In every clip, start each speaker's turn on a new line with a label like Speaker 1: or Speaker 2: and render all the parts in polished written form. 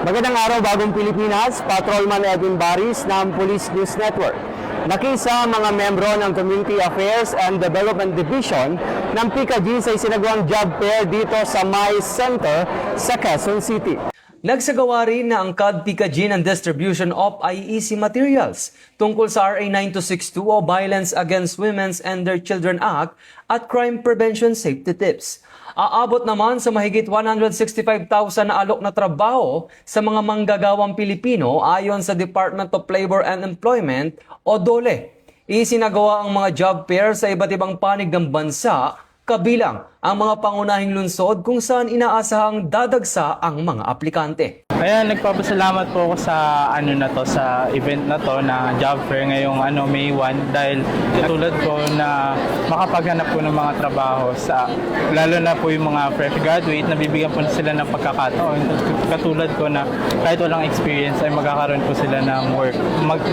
Speaker 1: Magandang araw, Bagong Pilipinas. Patrolman Edwin Baris ng Police News Network. Nakisa mga membro ng Community Affairs and Development Division ng PICAG sa isinagawang job fair dito sa May Center sa Quezon City. Nagsagawa rin na angkad PICAG ng distribution of IEC materials tungkol sa RA 9262 o Violence Against Women and Their Children Act at Crime Prevention Safety Tips. Aabot naman sa mahigit 165,000 na alok na trabaho sa mga manggagawang Pilipino ayon sa Department of Labor and Employment o DOLE. Isinagawa ang mga job fair sa iba't ibang panig ng bansa, kabilang ang mga pangunahing lungsod kung saan inaasahang dadagsa ang mga aplikante.
Speaker 2: Ayan, nagpapasalamat po ako sa sa event na to na job fair ngayong May 1 dahil katulad ko na makapaghanap po ng mga trabaho sa lalo na po yung mga fresh graduate na bibigyan po sila ng pagkakataon. Katulad ko na kahit walang experience ay magkakaroon po sila ng work.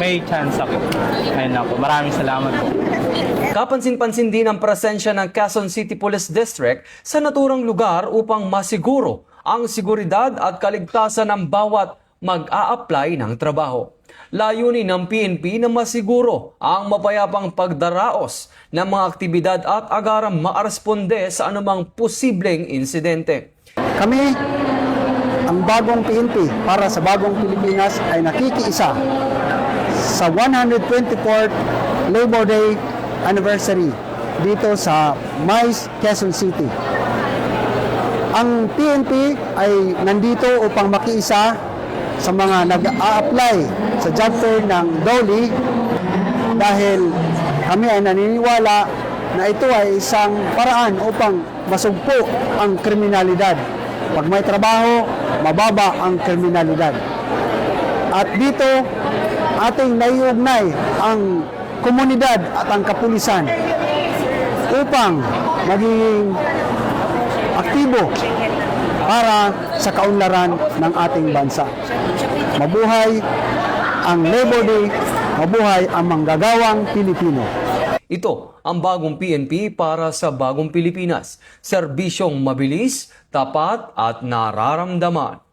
Speaker 2: May chance ako. Ayun ako. Maraming salamat po.
Speaker 1: Kapansin-pansin din ang presensya ng Quezon City Police District sa naturang lugar upang masiguro ang seguridad at kaligtasan ng bawat mag-a-apply ng trabaho. Layunin ng PNP na masiguro ang mapayapang pagdaraos ng mga aktibidad at agarang maaresponde sa anumang posibleng insidente.
Speaker 3: Kami, ang bagong PNP para sa bagong Pilipinas ay nakikiisa sa 124th Labor Day anniversary dito sa MICE, Quezon City. Ang PNP ay nandito upang makiisa sa mga nag-a-apply sa job fair ng DOLE dahil kami ay naniniwala na ito ay isang paraan upang masugpo ang kriminalidad. Pag may trabaho, mababa ang kriminalidad. At dito, ating naiugnay ang komunidad at ang kapulisan upang maging aktibo para sa kaunlaran ng ating bansa. Mabuhay ang Labor Day, mabuhay ang manggagawang Pilipino.
Speaker 1: Ito ang bagong PNP para sa bagong Pilipinas. Serbisyong mabilis, tapat at nararamdaman.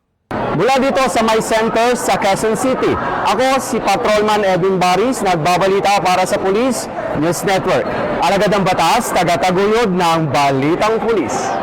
Speaker 1: Mula dito sa May Center sa Quezon City, ako si Patrolman Edwin Baris, nagbabalita para sa Police News Network. Alagad ng batas, tagataguyod ng Balitang Pulis.